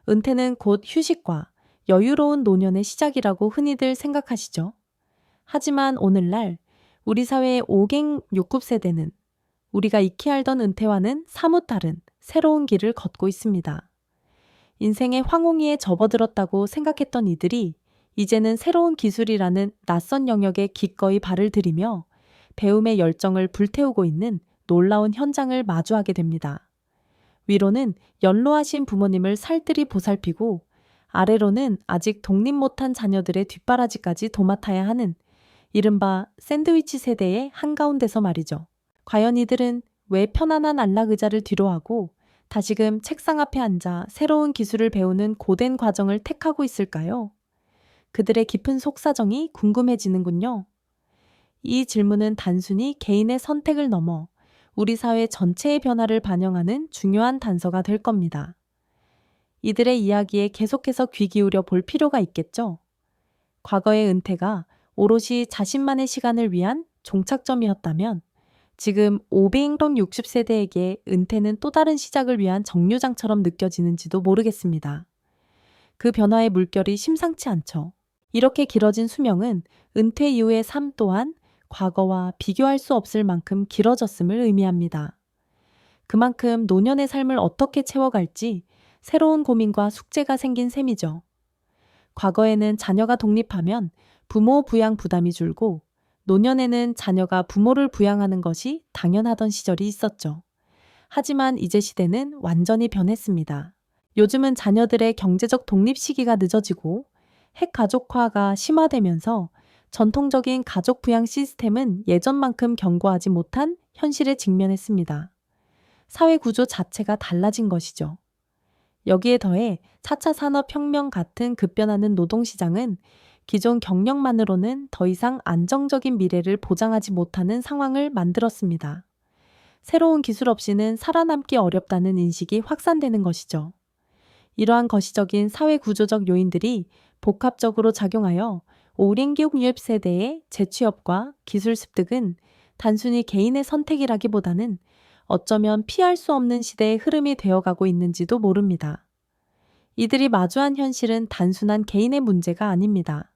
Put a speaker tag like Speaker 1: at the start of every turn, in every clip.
Speaker 1: 은퇴는 곧 휴식과 여유로운 노년의 시작이라고 흔히들 생각하시죠. 하지만 오늘날 우리 사회의 5갱 6급 세대는 우리가 익히 알던 은퇴와는 사뭇 다른 새로운 길을 걷고 있습니다. 인생의 황홍이에 접어들었다고 생각했던 이들이 이제는 새로운 기술이라는 낯선 영역에 기꺼이 발을 들이며 배움의 열정을 불태우고 있는 놀라운 현장을 마주하게 됩니다. 위로는 연로하신 부모님을 살뜰히 보살피고 아래로는 아직 독립 못한 자녀들의 뒷바라지까지 도맡아야 하는 이른바 샌드위치 세대의 한가운데서 말이죠. 과연 이들은 왜 편안한 안락 의자를 뒤로하고 다시금 책상 앞에 앉아 새로운 기술을 배우는 고된 과정을 택하고 있을까요? 그들의 깊은 속사정이 궁금해지는군요. 이 질문은 단순히 개인의 선택을 넘어 우리 사회 전체의 변화를 반영하는 중요한 단서가 될 겁니다. 이들의 이야기에 계속해서 귀 기울여 볼 필요가 있겠죠. 과거의 은퇴가 오롯이 자신만의 시간을 위한 종착점이었다면 지금 560세대에게 은퇴는 또 다른 시작을 위한 정류장처럼 느껴지는지도 모르겠습니다. 그 변화의 물결이 심상치 않죠. 이렇게 길어진 수명은 은퇴 이후의 삶 또한 과거와 비교할 수 없을 만큼 길어졌음을 의미합니다. 그만큼 노년의 삶을 어떻게 채워갈지 새로운 고민과 숙제가 생긴 셈이죠. 과거에는 자녀가 독립하면 부모 부양 부담이 줄고 노년에는 자녀가 부모를 부양하는 것이 당연하던 시절이 있었죠. 하지만 이제 시대는 완전히 변했습니다. 요즘은 자녀들의 경제적 독립 시기가 늦어지고 핵가족화가 심화되면서 전통적인 가족 부양 시스템은 예전만큼 견고하지 못한 현실에 직면했습니다. 사회 구조 자체가 달라진 것이죠. 여기에 더해 4차 산업혁명 같은 급변하는 노동시장은 기존 경력만으로는 더 이상 안정적인 미래를 보장하지 못하는 상황을 만들었습니다. 새로운 기술 없이는 살아남기 어렵다는 인식이 확산되는 것이죠. 이러한 거시적인 사회 구조적 요인들이 복합적으로 작용하여 오랜기업 유입 세대의 재취업과 기술 습득은 단순히 개인의 선택이라기보다는 어쩌면 피할 수 없는 시대의 흐름이 되어가고 있는지도 모릅니다. 이들이 마주한 현실은 단순한 개인의 문제가 아닙니다.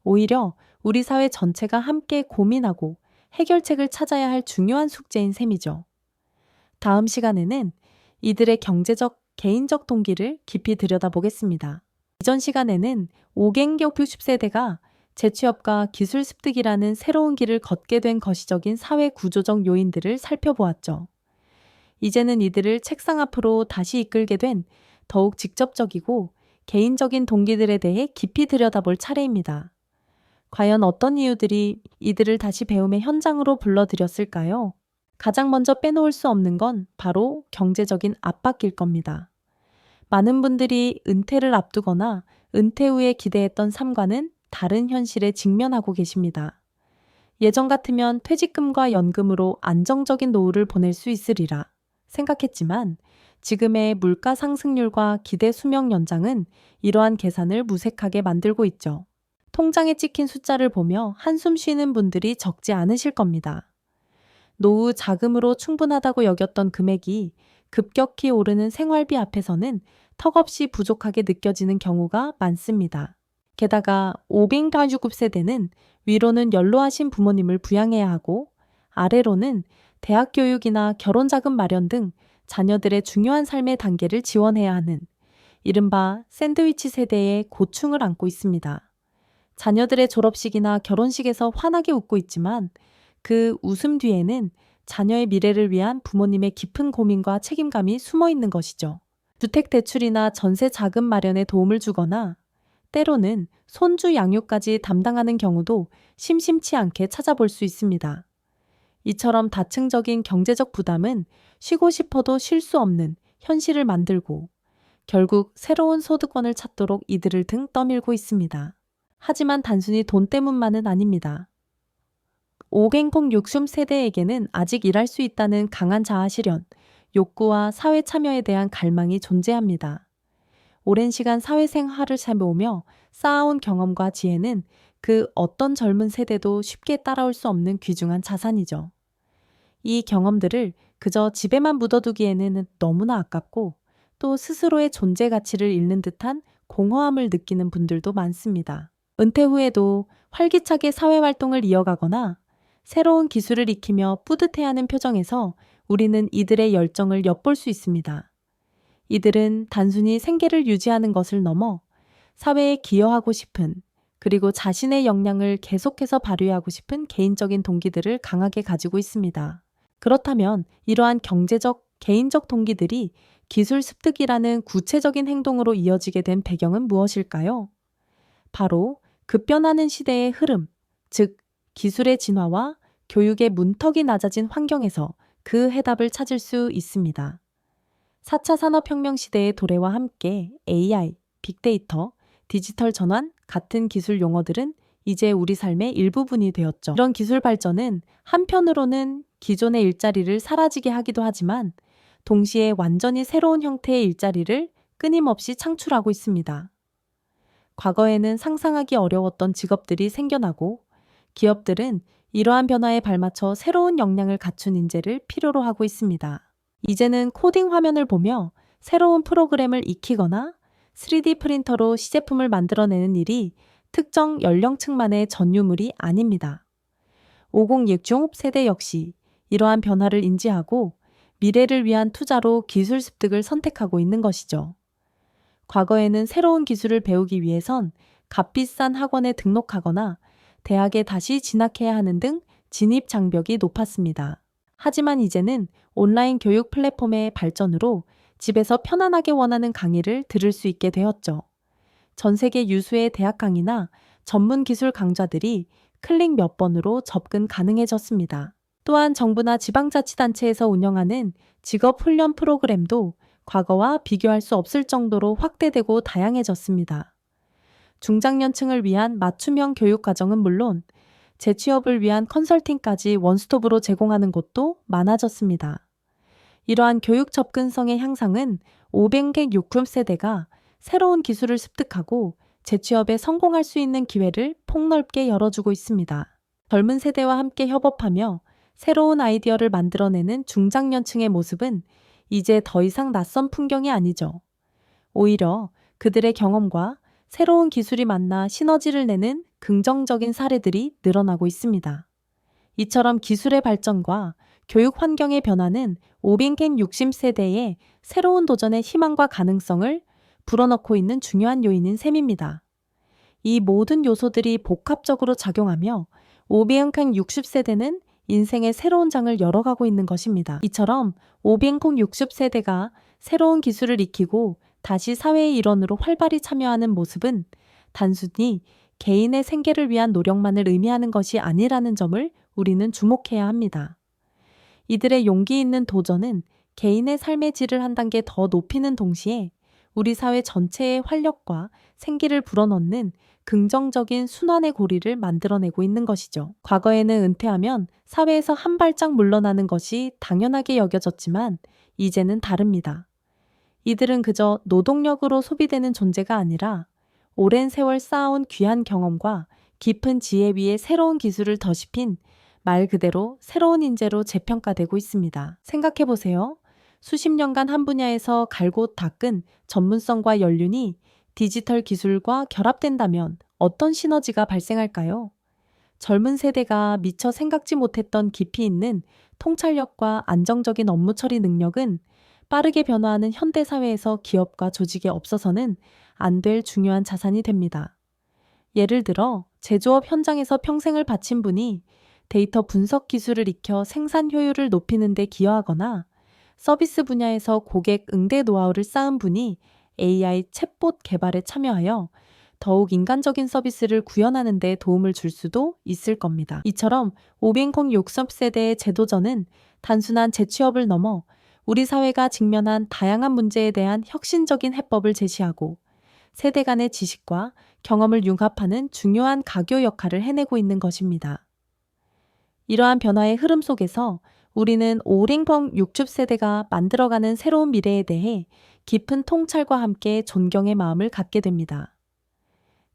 Speaker 1: 오히려 우리 사회 전체가 함께 고민하고 해결책을 찾아야 할 중요한 숙제인 셈이죠. 다음 시간에는 이들의 경제적, 개인적 동기를 깊이 들여다보겠습니다. 이전 시간에는 5갱 60세대가 재취업과 기술 습득이라는 새로운 길을 걷게 된 거시적인 사회 구조적 요인들을 살펴보았죠. 이제는 이들을 책상 앞으로 다시 이끌게 된 더욱 직접적이고 개인적인 동기들에 대해 깊이 들여다볼 차례입니다. 과연 어떤 이유들이 이들을 다시 배움의 현장으로 불러들였을까요? 가장 먼저 빼놓을 수 없는 건 바로 경제적인 압박일 겁니다. 많은 분들이 은퇴를 앞두거나 은퇴 후에 기대했던 삶과는 다른 현실에 직면하고 계십니다. 예전 같으면 퇴직금과 연금으로 안정적인 노후를 보낼 수 있으리라 생각했지만 지금의 물가 상승률과 기대 수명 연장은 이러한 계산을 무색하게 만들고 있죠. 통장에 찍힌 숫자를 보며 한숨 쉬는 분들이 적지 않으실 겁니다. 노후 자금으로 충분하다고 여겼던 금액이 급격히 오르는 생활비 앞에서는 턱없이 부족하게 느껴지는 경우가 많습니다. 게다가 500가주급 세대는 위로는 연로하신 부모님을 부양해야 하고 아래로는 대학 교육이나 결혼 자금 마련 등 자녀들의 중요한 삶의 단계를 지원해야 하는 이른바 샌드위치 세대의 고충을 안고 있습니다. 자녀들의 졸업식이나 결혼식에서 환하게 웃고 있지만 그 웃음 뒤에는 자녀의 미래를 위한 부모님의 깊은 고민과 책임감이 숨어 있는 것이죠. 주택 대출이나 전세 자금 마련에 도움을 주거나 때로는 손주 양육까지 담당하는 경우도 심심치 않게 찾아볼 수 있습니다. 이처럼 다층적인 경제적 부담은 쉬고 싶어도 쉴 수 없는 현실을 만들고 결국 새로운 소득원을 찾도록 이들을 등 떠밀고 있습니다. 하지만 단순히 돈 때문만은 아닙니다. 5갱 60 세대에게는 아직 일할 수 있다는 강한 자아실현, 욕구와 사회 참여에 대한 갈망이 존재합니다. 오랜 시간 사회생활을 살아오며 쌓아온 경험과 지혜는 그 어떤 젊은 세대도 쉽게 따라올 수 없는 귀중한 자산이죠. 이 경험들을 그저 집에만 묻어두기에는 너무나 아깝고 또 스스로의 존재 가치를 잃는 듯한 공허함을 느끼는 분들도 많습니다. 은퇴 후에도 활기차게 사회활동을 이어가거나 새로운 기술을 익히며 뿌듯해하는 표정에서 우리는 이들의 열정을 엿볼 수 있습니다. 이들은 단순히 생계를 유지하는 것을 넘어 사회에 기여하고 싶은, 그리고 자신의 역량을 계속해서 발휘하고 싶은 개인적인 동기들을 강하게 가지고 있습니다. 그렇다면 이러한 경제적, 개인적 동기들이 기술 습득이라는 구체적인 행동으로 이어지게 된 배경은 무엇일까요? 바로 급변하는 시대의 흐름, 즉 기술의 진화와 교육의 문턱이 낮아진 환경에서 그 해답을 찾을 수 있습니다. 4차 산업혁명 시대의 도래와 함께 AI, 빅데이터, 디지털 전환 같은 기술 용어들은 이제 우리 삶의 일부분이 되었죠. 이런 기술 발전은 한편으로는 기존의 일자리를 사라지게 하기도 하지만 동시에 완전히 새로운 형태의 일자리를 끊임없이 창출하고 있습니다. 과거에는 상상하기 어려웠던 직업들이 생겨나고 기업들은 이러한 변화에 발맞춰 새로운 역량을 갖춘 인재를 필요로 하고 있습니다. 이제는 코딩 화면을 보며 새로운 프로그램을 익히거나 3D 프린터로 시제품을 만들어내는 일이 특정 연령층만의 전유물이 아닙니다. 5060 세대 역시 이러한 변화를 인지하고 미래를 위한 투자로 기술 습득을 선택하고 있는 것이죠. 과거에는 새로운 기술을 배우기 위해선 값비싼 학원에 등록하거나 대학에 다시 진학해야 하는 등 진입 장벽이 높았습니다. 하지만 이제는 온라인 교육 플랫폼의 발전으로 집에서 편안하게 원하는 강의를 들을 수 있게 되었죠. 전 세계 유수의 대학 강의나 전문 기술 강좌들이 클릭 몇 번으로 접근 가능해졌습니다. 또한 정부나 지방자치단체에서 운영하는 직업훈련 프로그램도 과거와 비교할 수 없을 정도로 확대되고 다양해졌습니다. 중장년층을 위한 맞춤형 교육 과정은 물론 재취업을 위한 컨설팅까지 원스톱으로 제공하는 곳도 많아졌습니다. 이러한 교육 접근성의 향상은 500개 60세대가 새로운 기술을 습득하고 재취업에 성공할 수 있는 기회를 폭넓게 열어주고 있습니다. 젊은 세대와 함께 협업하며 새로운 아이디어를 만들어내는 중장년층의 모습은 이제 더 이상 낯선 풍경이 아니죠. 오히려 그들의 경험과 새로운 기술이 만나 시너지를 내는 긍정적인 사례들이 늘어나고 있습니다. 이처럼 기술의 발전과 교육 환경의 변화는 500개 60세대의 새로운 도전의 희망과 가능성을 불어넣고 있는 중요한 요인인 셈입니다. 이 모든 요소들이 복합적으로 작용하며 500개 60세대는 인생의 새로운 장을 열어가고 있는 것입니다. 이처럼 500개 60세대가 새로운 기술을 익히고 다시 사회의 일원으로 활발히 참여하는 모습은 단순히 개인의 생계를 위한 노력만을 의미하는 것이 아니라는 점을 우리는 주목해야 합니다. 이들의 용기 있는 도전은 개인의 삶의 질을 한 단계 더 높이는 동시에 우리 사회 전체의 활력과 생기를 불어넣는 긍정적인 순환의 고리를 만들어내고 있는 것이죠. 과거에는 은퇴하면 사회에서 한 발짝 물러나는 것이 당연하게 여겨졌지만 이제는 다릅니다. 이들은 그저 노동력으로 소비되는 존재가 아니라 오랜 세월 쌓아온 귀한 경험과 깊은 지혜 위에 새로운 기술을 더씹힌 말 그대로 새로운 인재로 재평가되고 있습니다. 생각해보세요. 수십 년간 한 분야에서 갈고 닦은 전문성과 연륜이 디지털 기술과 결합된다면 어떤 시너지가 발생할까요? 젊은 세대가 미처 생각지 못했던 깊이 있는 통찰력과 안정적인 업무 처리 능력은 빠르게 변화하는 현대사회에서 기업과 조직에 없어서는 안 될 중요한 자산이 됩니다. 예를 들어 제조업 현장에서 평생을 바친 분이 데이터 분석 기술을 익혀 생산 효율을 높이는 데 기여하거나 서비스 분야에서 고객 응대 노하우를 쌓은 분이 AI 챗봇 개발에 참여하여 더욱 인간적인 서비스를 구현하는 데 도움을 줄 수도 있을 겁니다. 이처럼 500 60세대의 재도전은 단순한 재취업을 넘어 우리 사회가 직면한 다양한 문제에 대한 혁신적인 해법을 제시하고 세대 간의 지식과 경험을 융합하는 중요한 가교 역할을 해내고 있는 것입니다. 이러한 변화의 흐름 속에서 우리는 500 60세대가 만들어가는 새로운 미래에 대해 깊은 통찰과 함께 존경의 마음을 갖게 됩니다.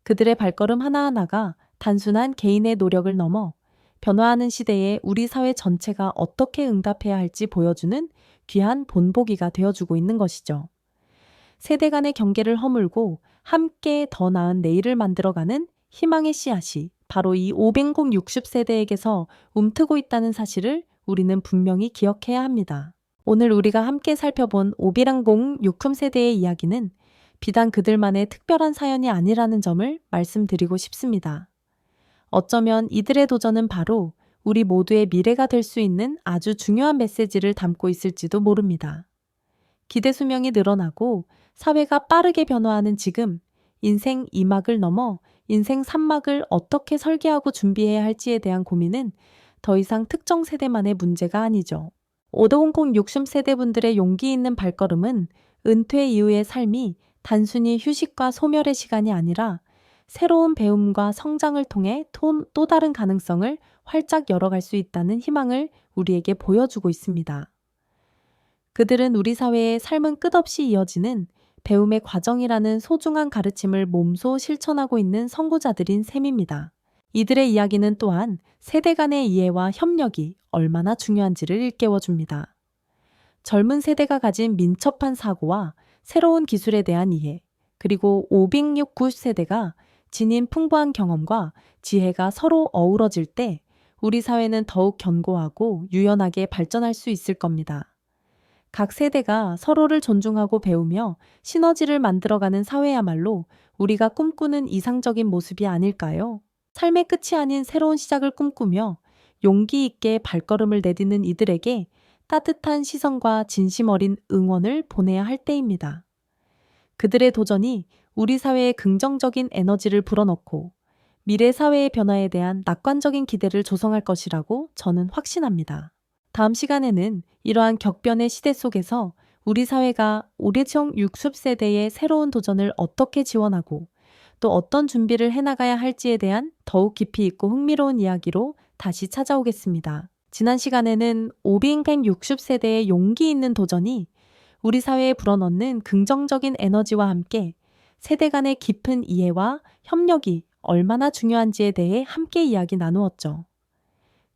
Speaker 1: 그들의 발걸음 하나하나가 단순한 개인의 노력을 넘어 변화하는 시대에 우리 사회 전체가 어떻게 응답해야 할지 보여주는 귀한 본보기가 되어주고 있는 것이죠. 세대 간의 경계를 허물고 함께 더 나은 내일을 만들어가는 희망의 씨앗이 바로 이 500 60세대에게서 움트고 있다는 사실을 우리는 분명히 기억해야 합니다. 오늘 우리가 함께 살펴본 500 60세대의 이야기는 비단 그들만의 특별한 사연이 아니라는 점을 말씀드리고 싶습니다. 어쩌면 이들의 도전은 바로 우리 모두의 미래가 될 수 있는 아주 중요한 메시지를 담고 있을지도 모릅니다. 기대 수명이 늘어나고 사회가 빠르게 변화하는 지금, 인생 2막을 넘어 인생 3막을 어떻게 설계하고 준비해야 할지에 대한 고민은 더 이상 특정 세대만의 문제가 아니죠. 500 60세대분들의 용기 있는 발걸음은 은퇴 이후의 삶이 단순히 휴식과 소멸의 시간이 아니라 새로운 배움과 성장을 통해 또 다른 가능성을 활짝 열어갈 수 있다는 희망을 우리에게 보여주고 있습니다. 그들은 우리 사회의 삶은 끝없이 이어지는 배움의 과정이라는 소중한 가르침을 몸소 실천하고 있는 선구자들인 셈입니다. 이들의 이야기는 또한 세대 간의 이해와 협력이 얼마나 중요한지를 일깨워줍니다. 젊은 세대가 가진 민첩한 사고와 새로운 기술에 대한 이해, 그리고 506 90세대가 지닌 풍부한 경험과 지혜가 서로 어우러질 때 우리 사회는 더욱 견고하고 유연하게 발전할 수 있을 겁니다. 각 세대가 서로를 존중하고 배우며 시너지를 만들어가는 사회야말로 우리가 꿈꾸는 이상적인 모습이 아닐까요? 삶의 끝이 아닌 새로운 시작을 꿈꾸며 용기 있게 발걸음을 내딛는 이들에게 따뜻한 시선과 진심 어린 응원을 보내야 할 때입니다. 그들의 도전이 우리 사회에 긍정적인 에너지를 불어넣고 미래 사회의 변화에 대한 낙관적인 기대를 조성할 것이라고 저는 확신합니다. 다음 시간에는 이러한 격변의 시대 속에서 우리 사회가 500 60세대의 새로운 도전을 어떻게 지원하고 또 어떤 준비를 해나가야 할지에 대한 더욱 깊이 있고 흥미로운 이야기로 다시 찾아오겠습니다. 지난 시간에는 500 60세대의 용기 있는 도전이 우리 사회에 불어넣는 긍정적인 에너지와 함께 세대 간의 깊은 이해와 협력이 얼마나 중요한지에 대해 함께 이야기 나누었죠.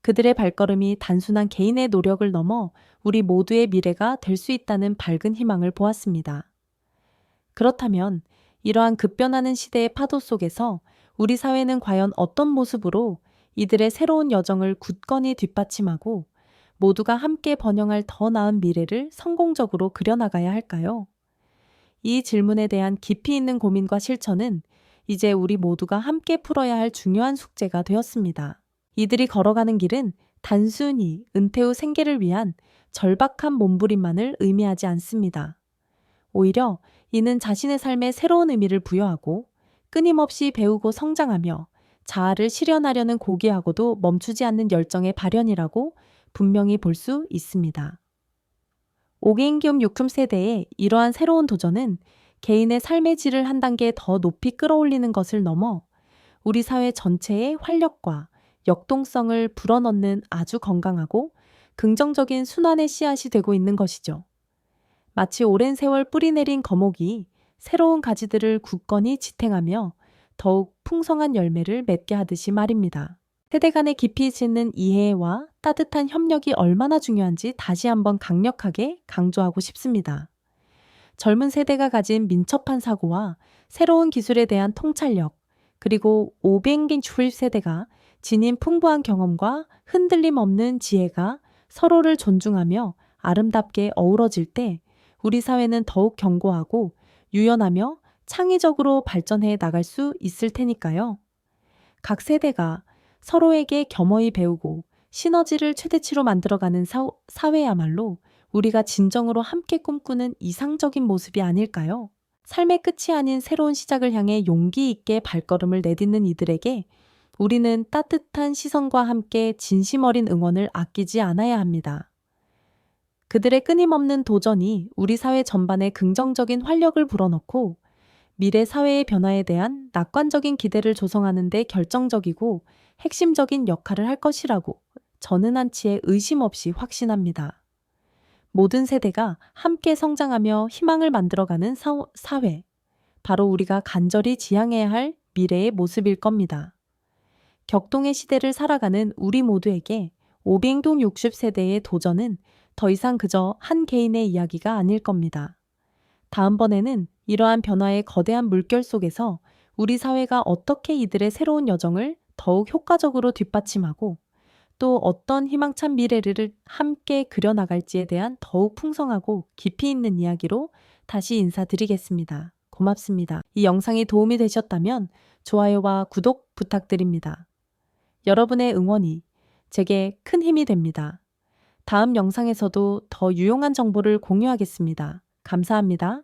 Speaker 1: 그들의 발걸음이 단순한 개인의 노력을 넘어 우리 모두의 미래가 될 수 있다는 밝은 희망을 보았습니다. 그렇다면 이러한 급변하는 시대의 파도 속에서 우리 사회는 과연 어떤 모습으로 이들의 새로운 여정을 굳건히 뒷받침하고 모두가 함께 번영할 더 나은 미래를 성공적으로 그려나가야 할까요? 이 질문에 대한 깊이 있는 고민과 실천은 이제 우리 모두가 함께 풀어야 할 중요한 숙제가 되었습니다. 이들이 걸어가는 길은 단순히 은퇴 후 생계를 위한 절박한 몸부림만을 의미하지 않습니다. 오히려 이는 자신의 삶에 새로운 의미를 부여하고 끊임없이 배우고 성장하며 자아를 실현하려는 고귀하고도 멈추지 않는 열정의 발현이라고 분명히 볼 수 있습니다. 500 60세대의 이러한 새로운 도전은 개인의 삶의 질을 한 단계 더 높이 끌어올리는 것을 넘어 우리 사회 전체의 활력과 역동성을 불어넣는 아주 건강하고 긍정적인 순환의 씨앗이 되고 있는 것이죠. 마치 오랜 세월 뿌리내린 거목이 새로운 가지들을 굳건히 지탱하며 더욱 풍성한 열매를 맺게 하듯이 말입니다. 세대 간의 깊이 있는 이해와 따뜻한 협력이 얼마나 중요한지 다시 한번 강력하게 강조하고 싶습니다. 젊은 세대가 가진 민첩한 사고와 새로운 기술에 대한 통찰력, 그리고 500 90세대가 지닌 풍부한 경험과 흔들림 없는 지혜가 서로를 존중하며 아름답게 어우러질 때 우리 사회는 더욱 견고하고 유연하며 창의적으로 발전해 나갈 수 있을 테니까요. 각 세대가 서로에게 겸허히 배우고 시너지를 최대치로 만들어가는 사회야말로 우리가 진정으로 함께 꿈꾸는 이상적인 모습이 아닐까요? 삶의 끝이 아닌 새로운 시작을 향해 용기 있게 발걸음을 내딛는 이들에게 우리는 따뜻한 시선과 함께 진심 어린 응원을 아끼지 않아야 합니다. 그들의 끊임없는 도전이 우리 사회 전반에 긍정적인 활력을 불어넣고 미래 사회의 변화에 대한 낙관적인 기대를 조성하는 데 결정적이고 핵심적인 역할을 할 것이라고 저는 한치의 의심 없이 확신합니다. 모든 세대가 함께 성장하며 희망을 만들어가는 사회, 바로 우리가 간절히 지향해야 할 미래의 모습일 겁니다. 격동의 시대를 살아가는 우리 모두에게 500 60세대의 도전은 더 이상 그저 한 개인의 이야기가 아닐 겁니다. 다음번에는 이러한 변화의 거대한 물결 속에서 우리 사회가 어떻게 이들의 새로운 여정을 더욱 효과적으로 뒷받침하고 또 어떤 희망찬 미래를 함께 그려나갈지에 대한 더욱 풍성하고 깊이 있는 이야기로 다시 인사드리겠습니다. 고맙습니다. 이 영상이 도움이 되셨다면 좋아요와 구독 부탁드립니다. 여러분의 응원이 제게 큰 힘이 됩니다. 다음 영상에서도 더 유용한 정보를 공유하겠습니다. 감사합니다.